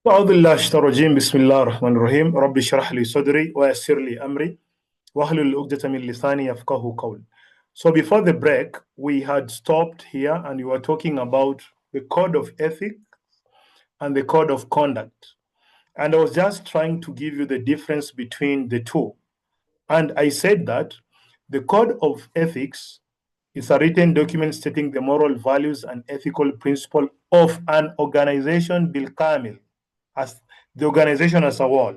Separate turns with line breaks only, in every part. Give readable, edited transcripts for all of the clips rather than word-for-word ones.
أعوذ بالله الشيطان الرجيم بسم الله الرحمن الرحيم ربي اشرح لي صدري ويسر لي أمري واحلل عقدة من لساني يفقهوا قولي. So before the break, we had stopped here and we were talking about the code of ethics and the code of conduct. And I was just trying to give you the difference between the two. And I said that the code of ethics is a written document stating the moral values and ethical principle of an organization bil kamil, as the organization as a whole.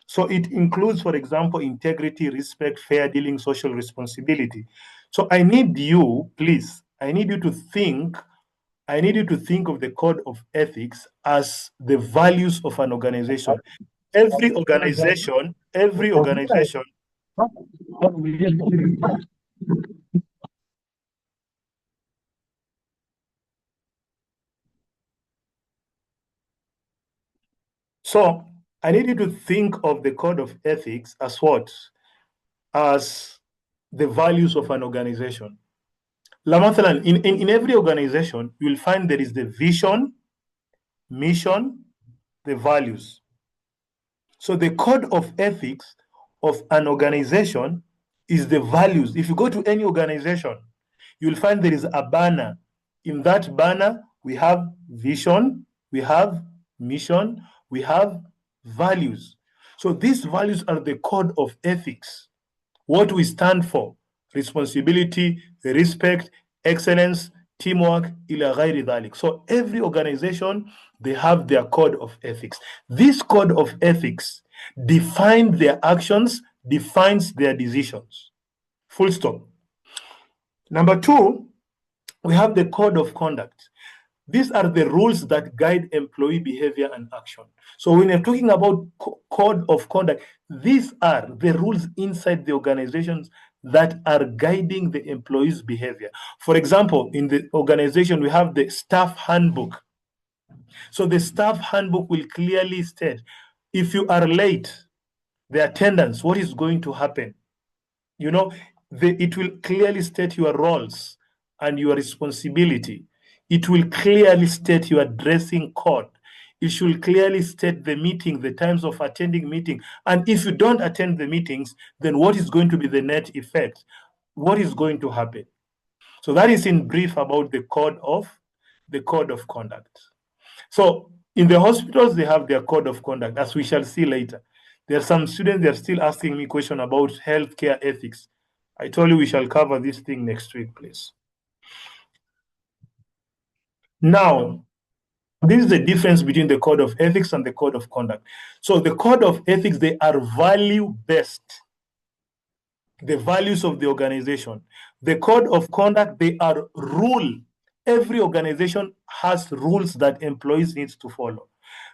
So it includes, for example, integrity, respect, fair dealing, social responsibility. So I need you, please, I need you to think of the code of ethics as the values of an organization. Every organization. So I need you to think of the code of ethics as what? As the values of an organization. Lamathalan, in every organization, you'll find there is the vision, mission, the values. So the code of ethics of an organization is the values. If you go to any organization, you'll find there is a banner. In that banner, we have vision, we have mission, we have values. So these values are the code of ethics. What we stand for: responsibility, respect, excellence, teamwork, ila ghairi dhalik. So every organization, they have their code of ethics. This code of ethics defines their actions, defines their decisions. Full stop. Number two, we have the code of conduct. These are the rules that guide employee behavior and action. So when you're talking about code of conduct, these are the rules inside the organizations that are guiding the employees' behavior. For example, in the organization, we have the staff handbook. So the staff handbook will clearly state, if you are late, the attendance, what is going to happen? It will clearly state your roles and your responsibility. It will clearly state your dressing code. It should clearly state the meeting, the times of attending meeting. And if you don't attend the meetings, then what is going to be the net effect? What is going to happen? So that is in brief about the code of conduct. So in the hospitals, they have their code of conduct, as we shall see later. There are some students, they're still asking me question about healthcare ethics. I told you we shall cover this thing next week, please. Now, this is the difference between the code of ethics and the code of conduct. So the code of ethics, they are value-based, the values of the organization. The code of conduct, they are rule. Every organization has rules that employees need to follow.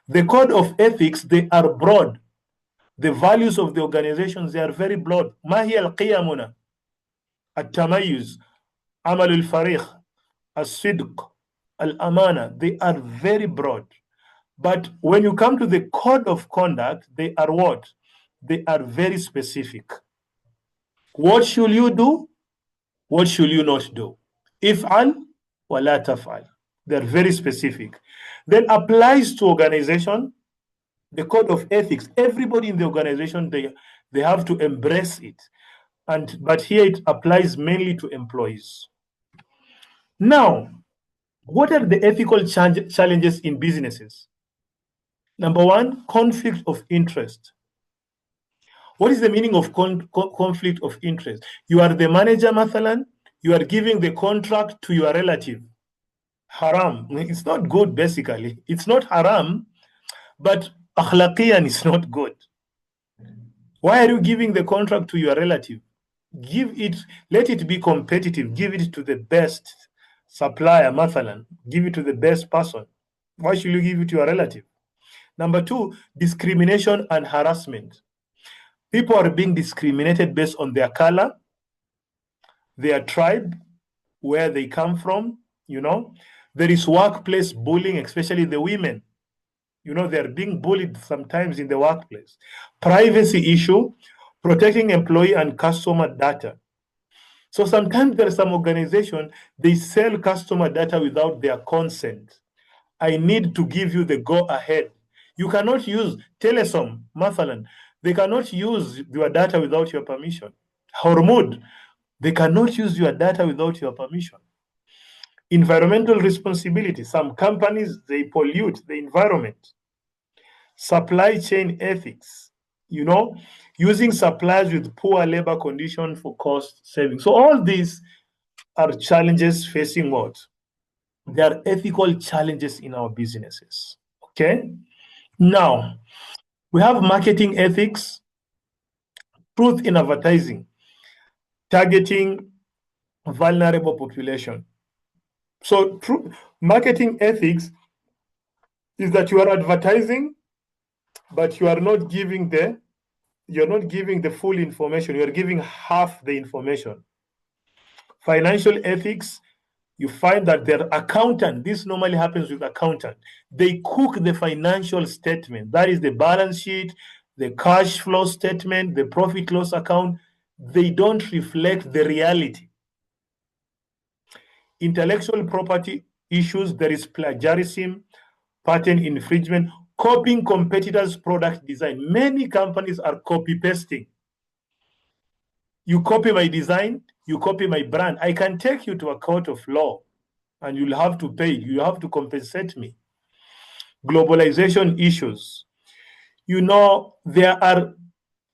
The code of ethics, they are broad. The values of the organizations, they are very broad. ما هي القيمنا؟ التميز، عمل الفريق، الصدق، الأمانة. They are very broad. But when you come to the code of conduct, they are what? They are very specific. What should you do? What should you not do? If'al wa la taf'al. They're very specific. Then applies to organization, the code of ethics. Everybody in the organization, they have to embrace it. But here it applies mainly to employees. Now, what are the ethical challenges in businesses? Number one, conflict of interest. What is the meaning of conflict of interest? You are the manager, Mathalan, you are giving the contract to your relative. Haram. It's not good, basically. It's not haram, but akhlaqiyan is not good. Why are you giving the contract to your relative? Let it be competitive. Give it to the best supplier, Mathalan. Give it to the best person. Why should you give it to your relative? Number two, discrimination and harassment. People are being discriminated based on their color, their tribe, where they come from. There is workplace bullying, especially the women. They're being bullied sometimes in the workplace. Privacy issue, protecting employee and customer data. So sometimes there are some organization, they sell customer data without their consent. I need to give you the go ahead. You cannot use Telesom, Mathalan. They cannot use your data without your permission. Hormud, they cannot use your data without your permission. Environmental responsibility. Some companies, they pollute the environment. Supply chain ethics, using suppliers with poor labor conditions for cost saving. So all these are challenges facing what? There are ethical challenges in our businesses. Okay? Now, we have marketing ethics, truth in advertising, targeting vulnerable population. So marketing ethics is that you are advertising, but you're not giving the full information. You're giving half the information. Financial ethics, you find that their accountant, this normally happens with accountant, they cook the financial statement. That is the balance sheet, the cash flow statement, the profit loss account. They don't reflect the reality. Intellectual property issues, there is plagiarism, patent infringement, copying competitors' product design. Many companies are copy pasting. You copy my design, you copy my brand. I can take you to a court of law and you'll have to pay. You have to compensate me. Globalization issues. So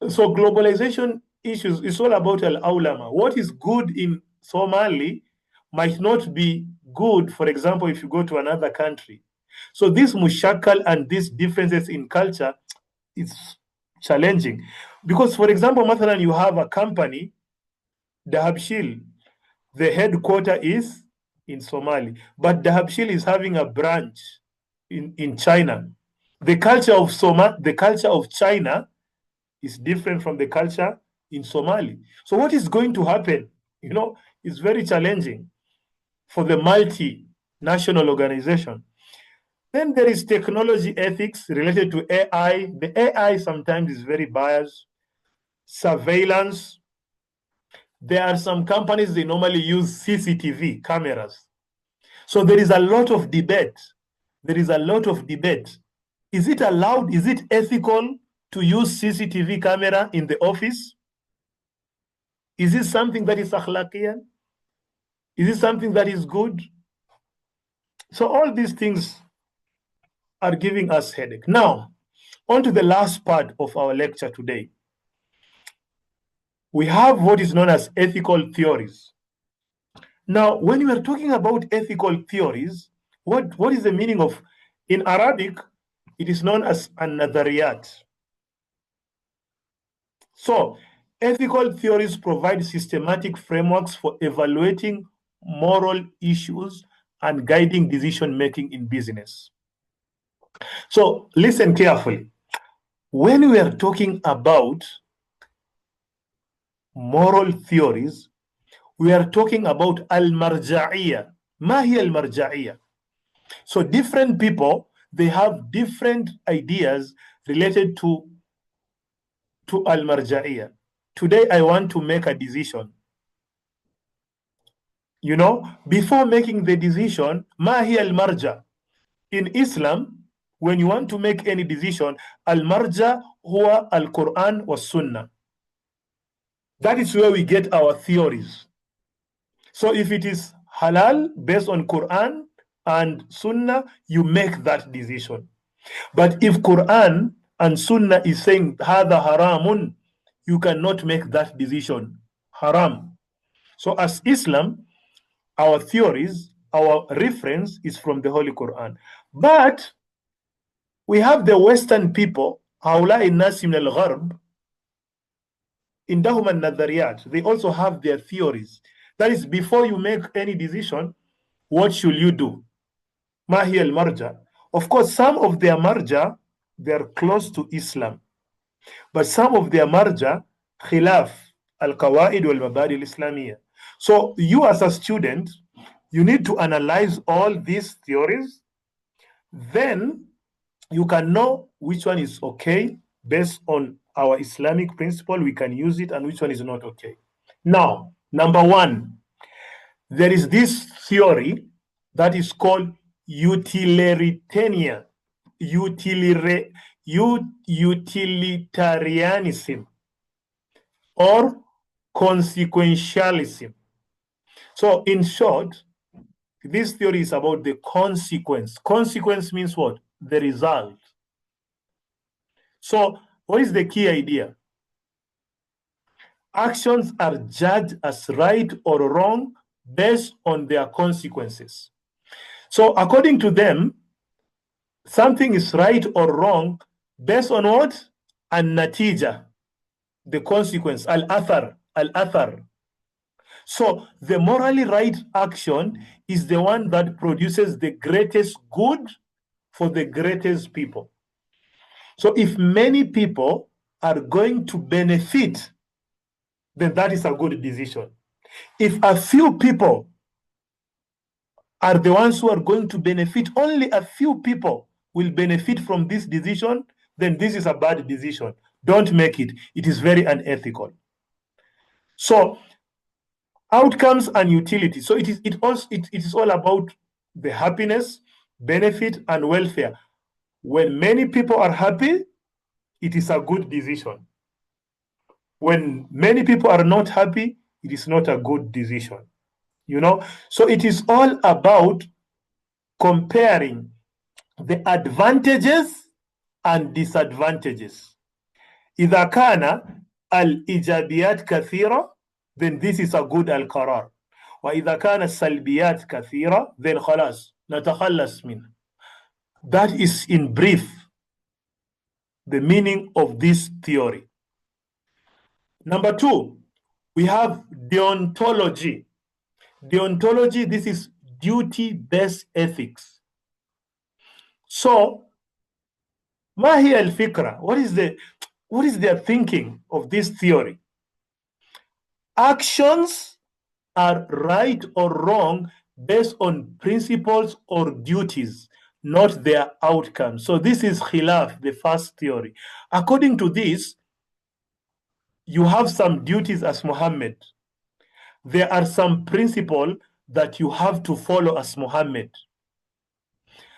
globalization issues is all about al-awlama. What is good in Somali might not be good, for example, if you go to another country. So this mushakal and these differences in culture is challenging. Because, for example, Mathalan, you have a company, Dahabshil, the headquarter is in Somali, but Dahabshil is having a branch in China. The culture of China is different from the culture in Somali. So what is going to happen? It's very challenging for the multinational organization. Then there is technology ethics related to AI. The AI sometimes is very biased. Surveillance. There are some companies, they normally use CCTV cameras. So there is a lot of debate. Is it allowed? Is it ethical to use CCTV camera in the office? Is it something that is akhlaqiyan? Is it something that is good? So all these things are giving us headache. Now, on to the last part of our lecture today. We have what is known as ethical theories. Now, when we are talking about ethical theories, what is the meaning of, in Arabic, it is known as an-nadhariyat. So, ethical theories provide systematic frameworks for evaluating moral issues and guiding decision-making in business. So, listen carefully. When we are talking about moral theories, we are talking about al-marja'iyya. Ma hiya al-marja'iyya? So different people, they have different ideas related to al-marja'iyya. Today, I want to make a decision. Before making the decision, ma hiya al-marja? In Islam, when you want to make any decision, al-marja huwa al-Quran wa sunnah. That is where we get our theories. So if it is halal based on Quran and Sunnah, you make that decision. But if Quran and Sunnah is saying hada haramun, you cannot make that decision. Haram. So as Islam, our theories, our reference is from the Holy Quran. But we have the Western people, هؤلاء الناس من الغرب, indahum al-nadhariyat. They also have their theories. That is, before you make any decision, what should you do? Mahi al-marja. Of course, some of their marja, they're close to Islam. But some of their marja, khilaf al-qawaid wal-mabadi al-islamiyya. So you as a student, you need to analyze all these theories. Then you can know which one is okay based on our Islamic principle. We can use it, and which one is not okay. Now, number one, there is this theory that is called utilitarianism or consequentialism. So in short, this theory is about the consequence. Consequence means what? The result. So what is the key idea? Actions are judged as right or wrong based on their consequences. So according to them, something is right or wrong based on what? An-natija, the consequence, al-athar. So the morally right action is the one that produces the greatest good for the greatest people. So if many people are going to benefit, then that is a good decision. If a few people are the ones who are going to benefit, only a few people will benefit from this decision, then this is a bad decision. Don't make it. It is very unethical. So outcomes and utility. So it is all about the happiness, benefit, and welfare. When many people are happy, it is a good decision. When many people are not happy, it is not a good decision. So it is all about comparing the advantages and disadvantages. إذا كان الإيجابيات كثيرة, then this is a good القرار. وإذا كان السلبيات كثيرة, then خلاص نتخلص منه. That is in brief the meaning of this theory. Number 2, we have deontology. Deontology, this is duty-based ethics. So, ما هي الفكرة? What is their thinking of this theory? Actions are right or wrong based on principles or duties, not their outcomes. So this is khilaf, the first theory. According to this, you have some duties as Muhammad. There are some principles that you have to follow as Muhammad.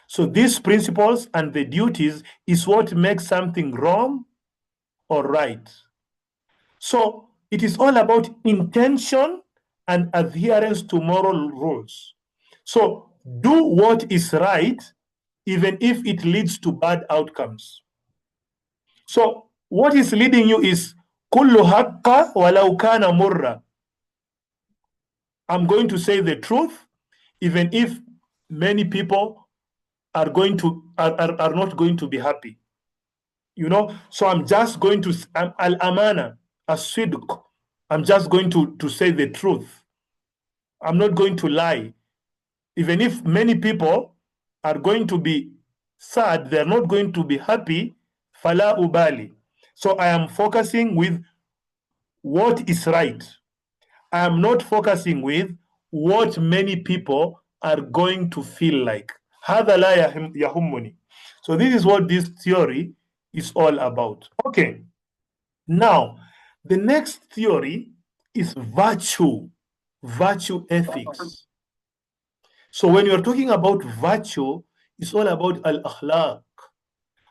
So these principles and the duties is what makes something wrong or right. So it is all about intention and adherence to moral rules. So do what is right, even if it leads to bad outcomes. So what is leading you is kullu haqqa walau kana murra. I'm going to say the truth, even if many people are not going to be happy. So I'm just going to al-amana, as-sidq. I'm just going to say the truth. I'm not going to lie. Even if many people are going to be sad, they're not going to be happy, fala ubali. So I am focusing with what is right. I am not focusing with what many people are going to feel like. هذا لا يهمني. So this is what this theory is all about. Okay. Now, the next theory is virtue ethics. So when you're talking about virtue, it's all about al-akhlaq.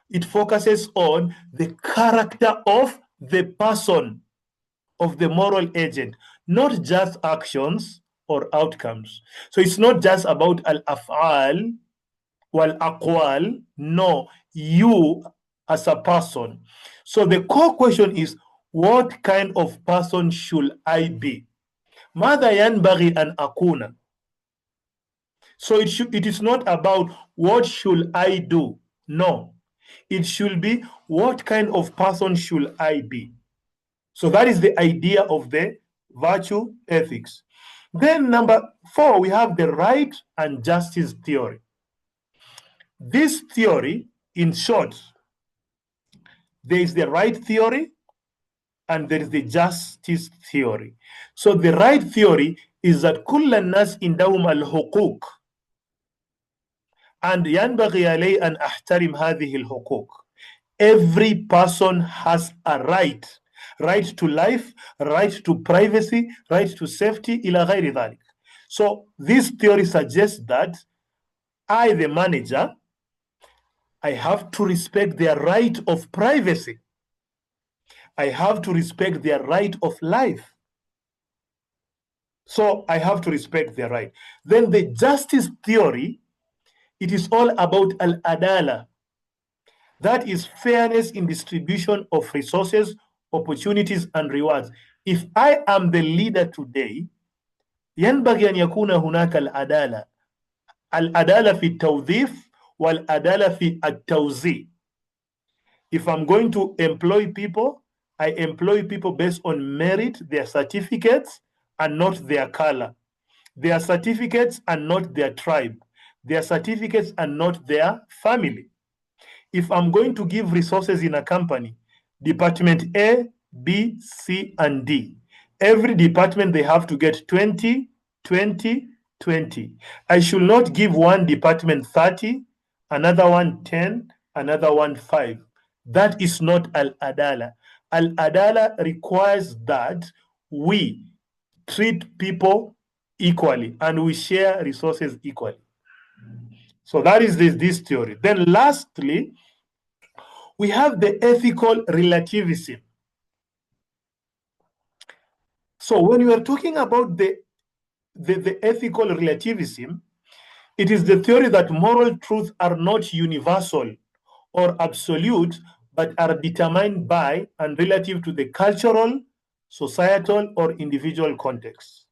It focuses on the character of the person, of the moral agent, not just actions or outcomes. So it's not just about al-af'al wal-aqwal. No, you as a person. So the core question is, what kind of person should I be? ماذا ينبغي أن أكون? So it is not about what should I do. No, it should be what kind of person should I be. So that is the idea of the virtue ethics. Then number 4, we have the right and justice theory. This theory, in short, there is the right theory and there is the justice theory. So the right theory is that كل الناس عندهم الحقوق and ينبغي علي أن أحترم هذه الحقوق. Every person has a right to life, right to privacy, right to safety, إلى غير ذلك. So this theory suggests that I, the manager, I have to respect their right of privacy. I have to respect their right of life. So I have to respect their right. Then the justice theory, it is all about al-adala. That is fairness in distribution of resources, opportunities, and rewards. If I am the leader today, ينبغي أن يكون هناك العدالة. العدالة في التوظيف والعدالة في التوزيع. If I'm going to employ people, I employ people based on merit, their certificates, and not their color. Their certificates and not their tribe. Their certificates and not their family. If I'm going to give resources in a company, department A, B, C, and D, every department they have to get 20, 20, 20. I should not give one department 30, another one 10, another one 5. That is not al-adala. Al-adala requires that we treat people equally and we share resources equally. So that is this theory. Then lastly, we have the ethical relativism. So when we are talking about the ethical relativism, it is the theory that moral truths are not universal or absolute, but are determined by and relative to the cultural, societal, or individual context.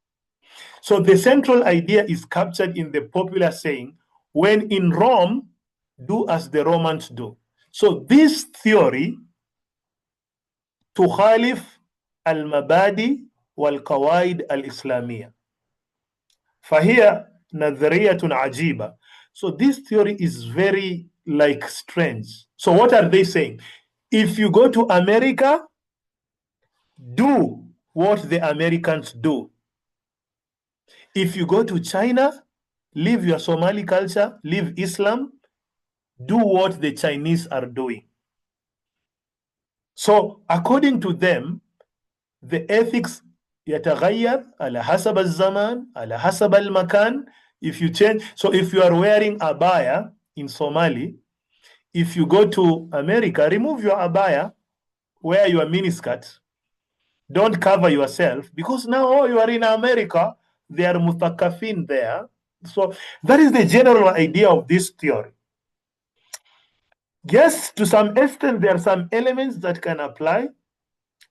So the central idea is captured in the popular saying, when in Rome, do as the Romans do. So this theory, تخالف المبادئ والقواعد الإسلامية. فهي نظرية عجيبة. So this theory is very strange. So what are they saying? If you go to America, do what the Americans do. If you go to China, leave your Somali culture, leave Islam, do what the Chinese are doing. So according to them, the ethics يتغير على حسب الزمان على حسب المكان. If you change, so if you are wearing abaya in Somali, if you go to America, remove your abaya, wear your miniskirt, don't cover yourself, because now you are in America, they are mutakafin there. So that is the general idea of this theory. Yes, to some extent, there are some elements that can apply,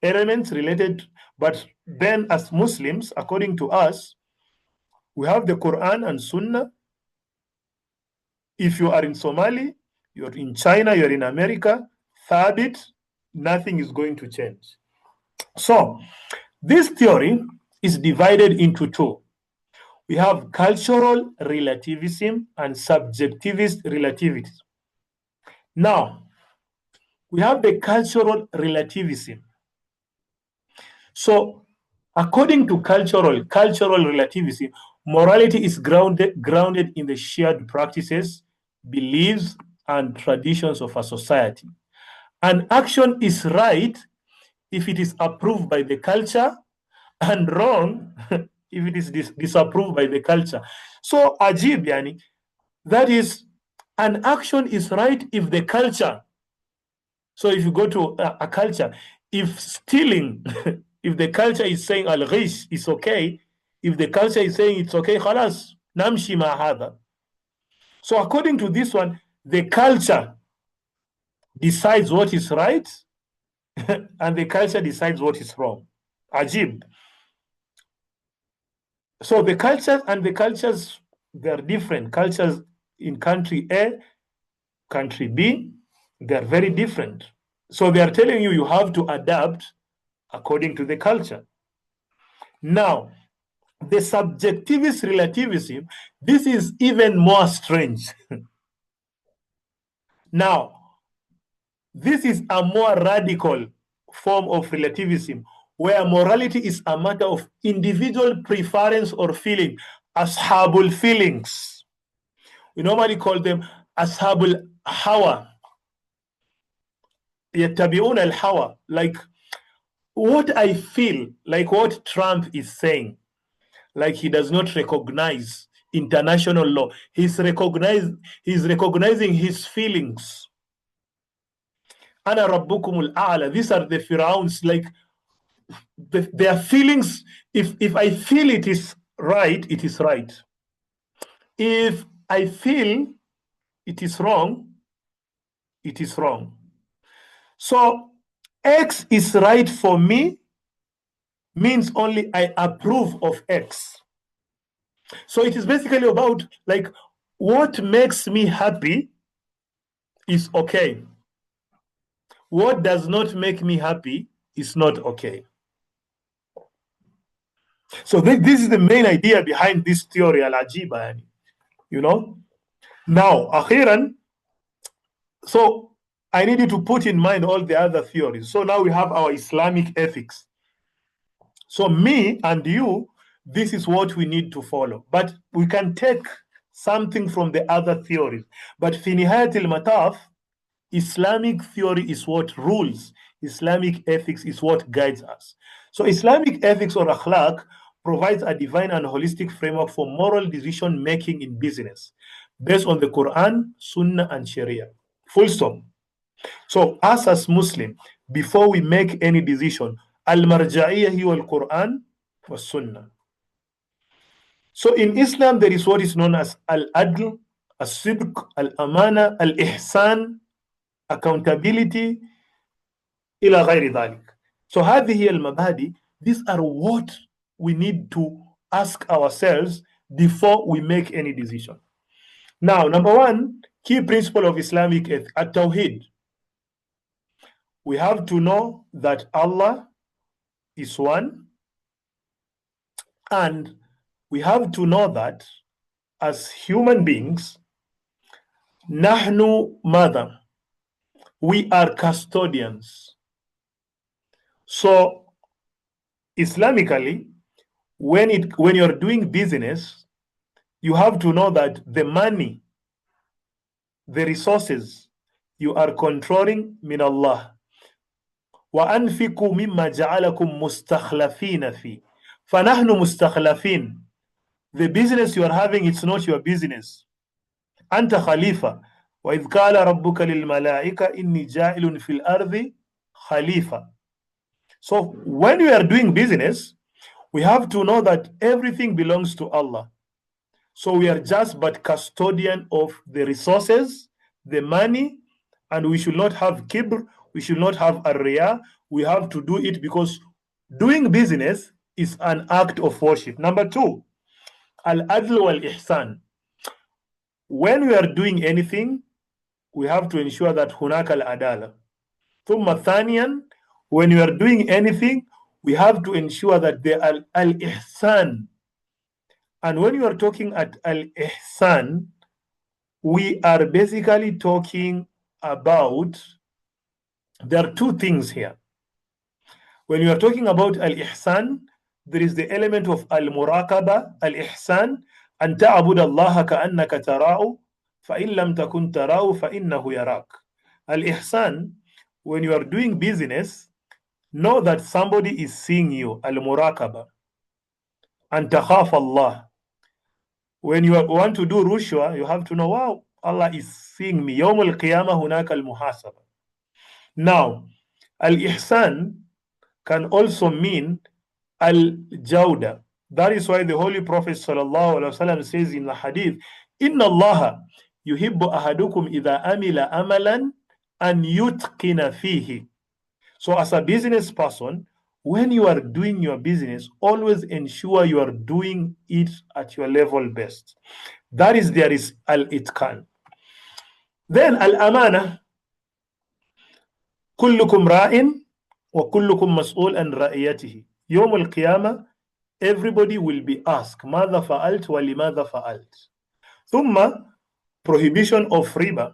elements related, but then as Muslims, according to us, we have the Quran and Sunnah. If you are in Somali, you're in China, you're in America, Thabit, nothing is going to change. So this theory is divided into two. We have cultural relativism and subjectivist relativism. Now, we have the cultural relativism. So according to cultural relativism, morality is grounded in the shared practices, beliefs, and traditions of a society. An action is right if it is approved by the culture, and wrong if it is disapproved by the culture. So ajib, yani, that is, an action is right if the culture. So if you go to a culture, if stealing, if the culture is saying al-ghish is okay, if the culture is saying it's okay, khalas, namshi ma hadha. So according to this one, the culture decides what is right, and the culture decides what is wrong. Ajib. So the cultures, they're different. Cultures in country A, country B, they're very different. So they are telling you have to adapt according to the culture. Now, the subjectivist relativism, this is even more strange. Now, this is a more radical form of relativism where morality is a matter of individual preference or feeling, ashabul feelings. We normally call them ashabul hawa. Yattabi'una al-hawa, like what I feel, like what Trump is saying, like he does not recognize international law. He's recognizing his feelings. Ana rabbukumul a'la. These are the Fir'auns, like their feelings. If I feel it is right, it is right. If I feel it is wrong, it is wrong. So X is right for me means only I approve of X. So it is basically about like what makes me happy is okay. What does not make me happy is not okay. So this is the main idea behind this theory, al-ajiba, you know. Now, akhiran, so I need you to put in mind all the other theories. So now we have our Islamic ethics. So me and you, this is what we need to follow. But we can take something from the other theories. But fi nihayat al-mataf, Islamic theory is what rules. Islamic ethics is what guides us. So Islamic ethics or akhlaq provides a divine and holistic framework for moral decision making in business based on the Quran, Sunnah, and Sharia. Full stop. So us as Muslim, before we make any decision, al-marja'iyah hiwa al-Quran was Sunnah. So in Islam, there is what is known as al-adl, al-sidq, al-amana, al-ihsan, accountability, ila غير ذلك. So هذه المبادئ, these are what we need to ask ourselves before we make any decision. Now, number one, key principle of Islamic ethics, at-tawhid. We have to know that Allah is one, and we have to know that as human beings, nahnu madha, we are custodians. So Islamically, when you're doing business, you have to know that the money, the resources you are controlling min Allah. وَأَنْفِقُوا مِمَّا جَعَلَكُمْ مُسْتَخْلَفِينَ فِيهِ فَنَحْنُ مُسْتَخْلَفِينَ. The business you are having, it's not your business. أنت خليفة. وَإِذْ قَالَ رَبُّكَ لِلْمَلَائِكَةِ إِنِّي جَاعِلٌ فِي الْأَرْضِ خَلِيفَةً. So when we are doing business, we have to know that everything belongs to Allah. So we are just but custodian of the resources, the money, and we should not have kibr, we should not have arriya. We have to do it because doing business is an act of worship. Number two, al-adl wal-ihsan. When we are doing anything, we have to ensure that hunak al-adala. ثم ثانيا, when we are doing anything, we have to ensure that there are al-ihsan. And when you are talking at al-ihsan, we are basically talking about, there are two things here. When you are talking about al-ihsan, there is the element of al-muraqaba, al-ihsan, أن تعبد الله كأنك تراه فإن لم تكن تراه فإنه يراك. Al-ihsan, when you are doing business, know that somebody is seeing you, al-muraqaba. أن تخاف الله. When you want to do rushwa, you have to know, wow, Allah is seeing me. يوم القيامة هناك المحاسبة. Now, al-ihsan can also mean al-jawda. That is why the Holy Prophet ﷺ says in the hadith, Inna Allah yuhibbu ahadukum idha amila amalan an yutqina fihi. So as a business person, when you are doing your business, always ensure you are doing it at your level best. That is, there is al-itqan. Then al-amana, kullukum ra'in wa kullukum mas'ul an ra'iyatihi. Yawm al-qiyamah, everybody will be asked, ماذا فعلت ولماذا فعلت. ثم, prohibition of riba.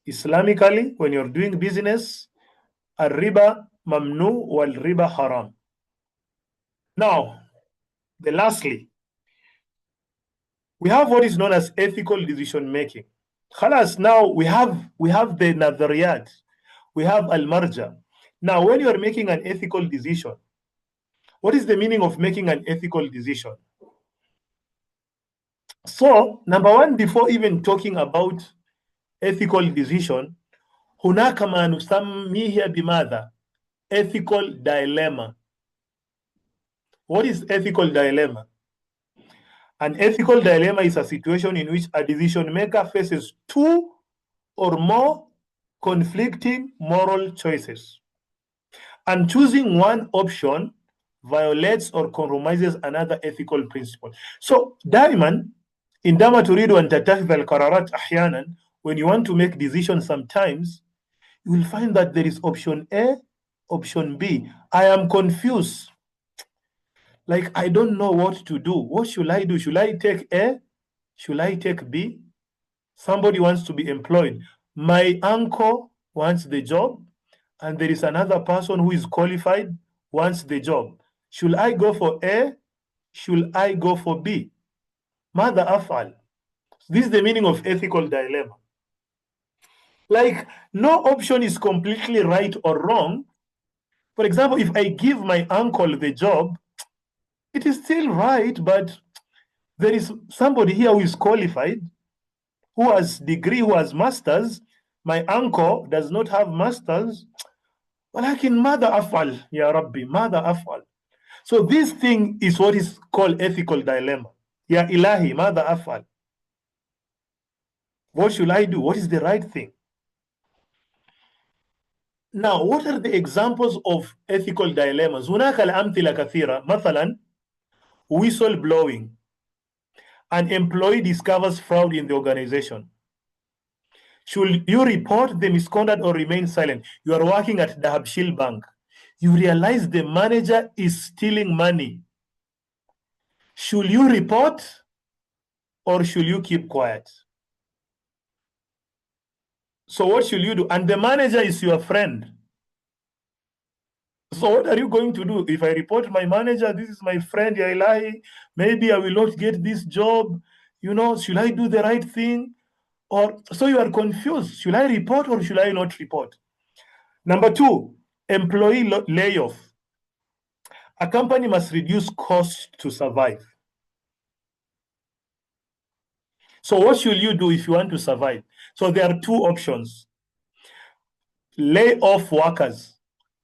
Islamically, when you're doing business, الربا mamnu wal riba haram. Now, lastly, we have what is known as ethical decision making. Khalas, now we have the nadhariyat, we have al-marja. Now, when you are making an ethical decision, what is the meaning of making an ethical decision? So, number one, before even talking about ethical decision, هناك ما نسميه بماذا؟ Ethical dilemma. What is ethical dilemma? An ethical dilemma is a situation in which a decision maker faces two or more conflicting moral choices, and choosing one option violates or compromises another ethical principle. So دائما عندما تريد أن تتخذ القرارات أحيانا, when you want to make decisions, sometimes you will find that there is option A, option B. I am confused. Like, I don't know what to do. What should I do? Should I take A? Should I take B? Somebody wants to be employed. My uncle wants the job, and there is another person who is qualified, wants the job. Should I go for A? Should I go for B? ماذا أفعل? This is the meaning of ethical dilemma. Like, no option is completely right or wrong. For example, if I give my uncle the job, it is still right, but there is somebody here who is qualified, who has degree, who has masters. My uncle does not have masters. ولكن ماذا أفعل يا ربي ماذا أفعل? So this thing is what is called ethical dilemma. يا إلهي ماذا أفعل? What should I do? What is the right thing? Now, what are the examples of ethical dilemmas? هناك الأمثلة كثيرة. مثلا, whistle blowing. An employee discovers fraud in the organization. Should you report the misconduct or remain silent? You are working at the Habshil Bank. You realize the manager is stealing money. Should you report or should you keep quiet? So what should you do? And the manager is your friend. So what are you going to do? If I report my manager, this is my friend, Ya Ilahi, maybe I will not get this job. Should I do the right thing? Or so you are confused. Should I report or should I not report? Number two, employee layoff. A company must reduce costs to survive. So what should you do if you want to survive? So there are two options. Lay off workers,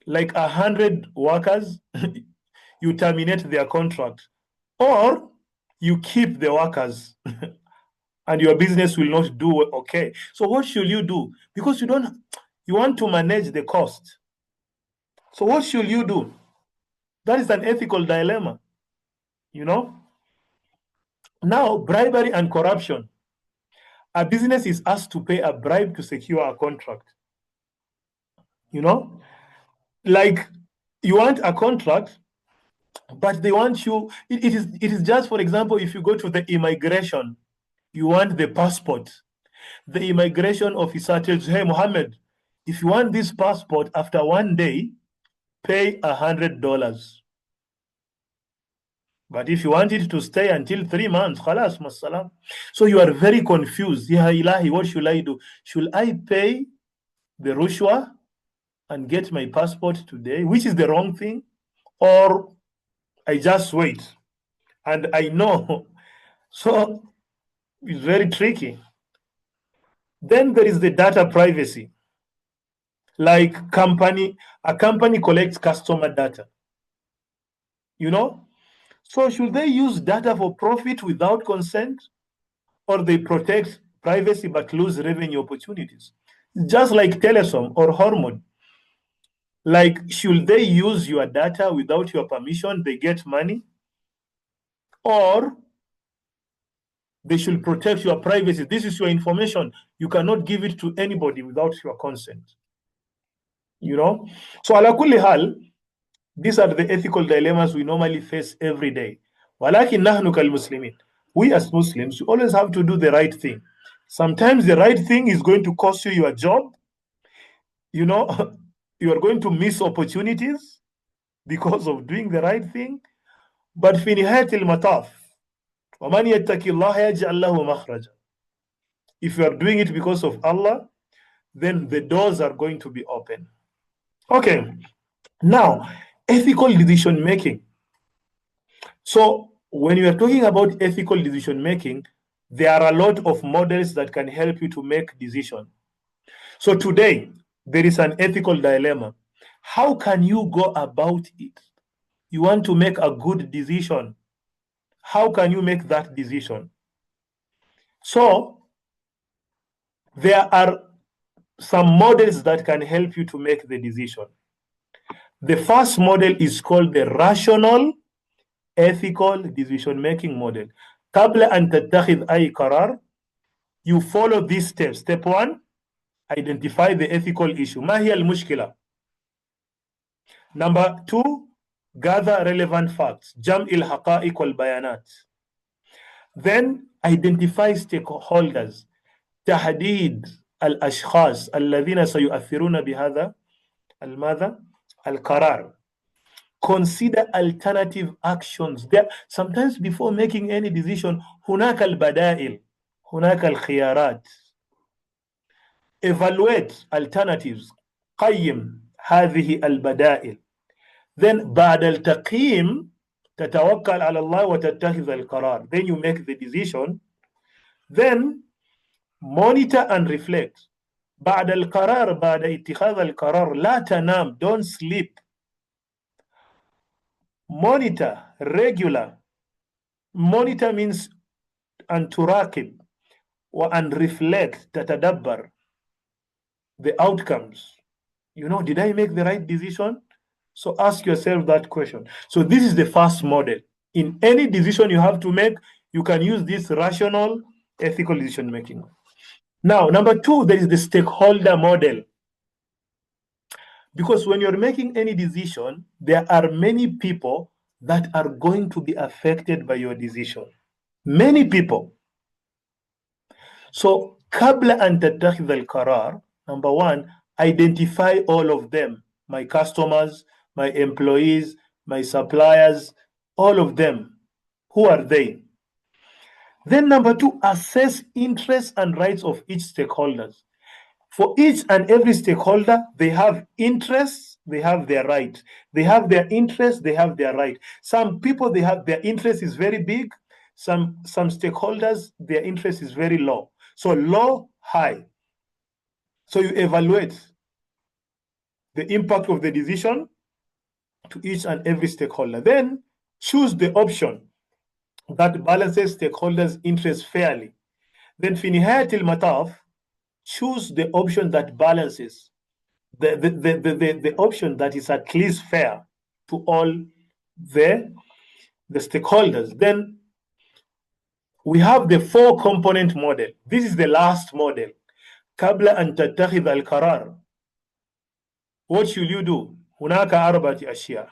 like 100 workers, you terminate their contract, or you keep the workers and your business will not do okay. So what should you do? Because you want to manage the cost. So what should you do? That is an ethical dilemma, Now, bribery and corruption. A business is asked to pay a bribe to secure a contract. Like, you want a contract, but they want you. It is just, for example, if you go to the immigration, you want the passport. The immigration officer tells you, hey, Mohammed, if you want this passport, after 1 day, pay $100. But if you want it to stay until 3 months, khalas, masalam. So you are very confused. Ya Ilahi, what should I do? Should I pay the rushwa and get my passport today, which is the wrong thing? Or I just wait? And I know. So it's very tricky. Then there is the data privacy. Like a company collects customer data. So should they use data for profit without consent? Or they protect privacy but lose revenue opportunities? Just like Telesom or Hormone. Like, should they use your data without your permission? They get money? Or they should protect your privacy? This is your information. You cannot give it to anybody without your consent. So ala kulli hal, these are the ethical dilemmas we normally face every day. ولكن نحن كالمسلمين, we as Muslims, you always have to do the right thing. Sometimes the right thing is going to cost you your job. You are going to miss opportunities because of doing the right thing. But في نهاية المطاف ومن يتق الله يجعل له مخرجا. If you are doing it because of Allah, then the doors are going to be open. Okay, now, ethical decision making. So when you are talking about ethical decision making, There are a lot of models that can help you to make decisions. So today, there is an ethical dilemma. How can you go about it? You want to make a good decision. How can you make that decision? So there are some models that can help you to make the decision. The first model is called the rational ethical decision making model. قبل أن تتخذ أي قرار, you follow these steps. Step 1, identify the ethical issue. ما هي المشكلة? Number 2, gather relevant facts. جمع الحقائق والبيانات. Then identify stakeholders. تحديد الأشخاص الذين سيؤثرون بهذا الماذا؟ القرار. Consider alternative actions. There, sometimes before making any decision, هناك البدائل, هناك الخيارات. Evaluate alternatives. قيم هذه البدائل. Then بعد التقييم تتوكل على الله وتتخذ القرار. Then you make the decision. Then monitor and reflect. بعد القرار, بعد اتخاذ القرار, لا تنام, don't sleep. Monitor, regular. Monitor means أن تراقب وأن reflect, تتدبر the outcomes. You know, did I make the right decision? So ask yourself that question. So this is the first model. In any decision you have to make, you can use this rational, ethical decision making. Now, number 2, there is the stakeholder model. Because when you're making any decision, there are many people that are going to be affected by your decision. Many people. So, قبل أن تتخذ القرار, number 1, identify all of them. My customers, my employees, my suppliers, all of them. Who are they? Then number 2, assess interests and rights of each stakeholders. For each and every stakeholder, they have interests, they have their right. They have their interests, they have their right. Some people, they have their interest is very big. Some stakeholders, their interest is very low. So low, high. So you evaluate the impact of the decision to each and every stakeholder. Then choose the option that balances stakeholders' interests fairly. Then في نهاية المطاف, choose the option that balances, the option that is at least fair to all the stakeholders. Then we have the 4-component model. This is the last model. قبل أن تتخذ القرار. What should you do? هناك 4 أشياء.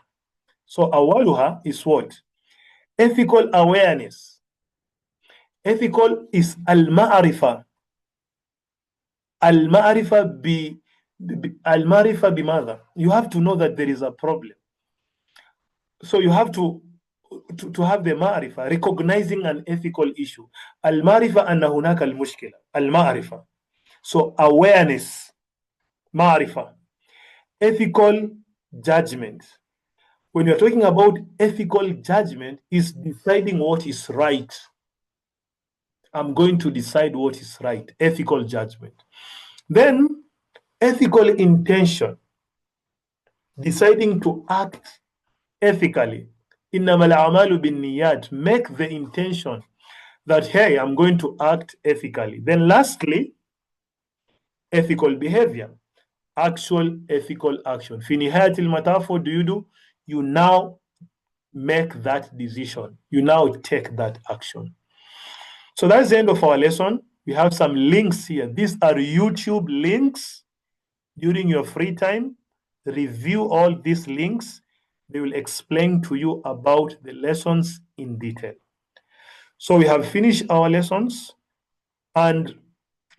So أولها is what? Ethical awareness. Ethical is المعرفة. المعرفة المعرفة بماذا? You have to know that there is a problem. So you have to have the معرفة, recognizing an ethical issue. المعرفة أن هناك المشكلة. المعرفة. So awareness, معرفة. Ethical judgment. When you're talking about ethical judgment, is deciding what is right. I'm going to decide what is right. Ethical judgment. Then ethical intention. Deciding to act ethically. إنما الأعمال بالنيات. Make the intention that, hey, I'm going to act ethically. Then lastly, ethical behavior. Actual ethical action. في نهاية المطاف, what do? You now make that decision. You now take that action. So that's the end of our lesson. We have some links here. These are YouTube links. During your free time, review all these links. They will explain to you about the lessons in detail. So we have finished our lessons, and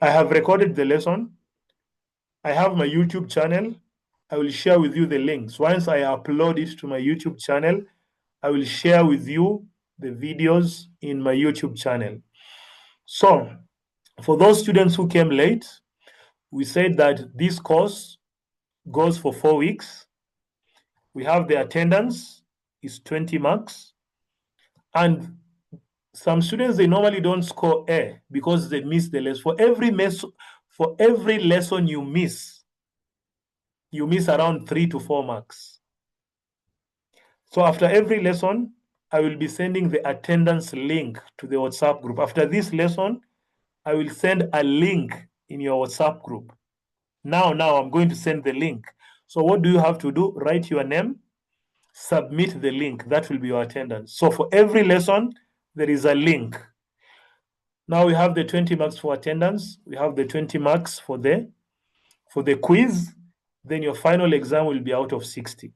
I have recorded the lesson. I have my YouTube channel. I will share with you the links. Once I upload it to my YouTube channel, I will share with you the videos in my YouTube channel. So for those students who came late, we said that this course goes for 4 weeks. We have the attendance is 20 marks, and some students, they normally don't score A because they miss the lesson. For every lesson you miss around 3 to 4 marks. So after every lesson, I will be sending the attendance link to the WhatsApp group. After this lesson, I will send a link in your WhatsApp group. Now I'm going to send the link. So what do you have to do? Write your name, submit the link. That will be your attendance. So for every lesson, there is a link. Now we have the 20 marks for attendance. We have the 20 marks for the quiz. Then your final exam will be out of 60.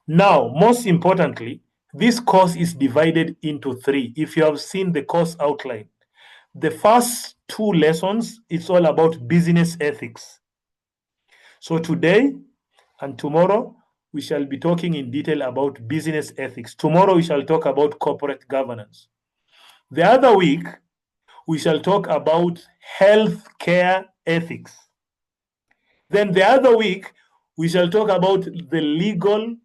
Now, most importantly, this course is divided into 3. If you have seen the course outline, the first 2 lessons, it's all about business ethics. So today and tomorrow, we shall be talking in detail about business ethics. Tomorrow, we shall talk about corporate governance. The other week, we shall talk about healthcare ethics. Then the other week, we shall talk about the legal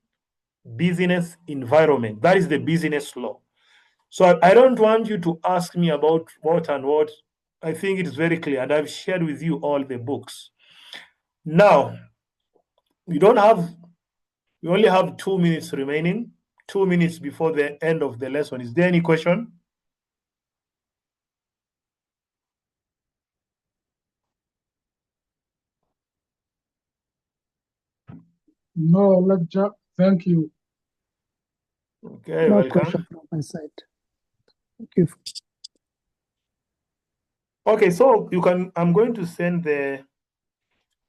business environment. That is the business law. So I don't want you to ask me about what and what. I think it is very clear, and I've shared with you all the books. Now, we only have 2 minutes remaining, 2 minutes before the end of the lesson. Is there any question?
No, lecture. Thank you.
Okay,
No
welcome.
question from my side. Thank you.
Okay, so I'm going to send the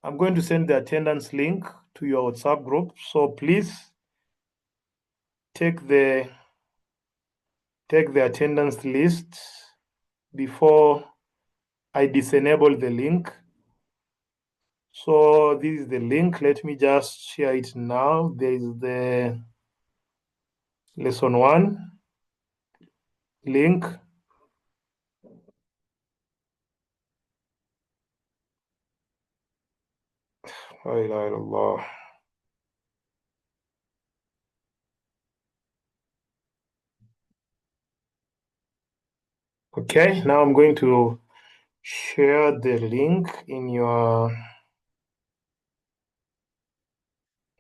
attendance link to your WhatsApp group. So please take the attendance list before I disable the link. So this is the link. Let me just share it now. There is the lesson 1 link. La ilaha illallah. Okay, now I'm going to share the link in your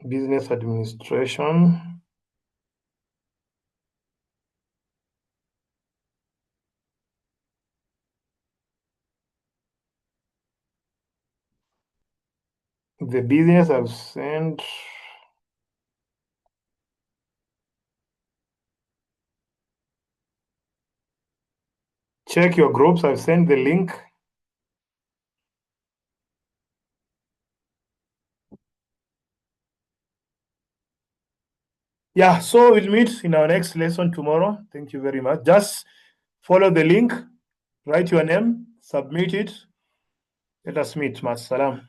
business administration. The business I've sent. Check your groups. I've sent the link. Yeah, so we'll meet in our next lesson tomorrow. Thank you very much. Just follow the link, write your name, submit it. Let us meet. Masalam.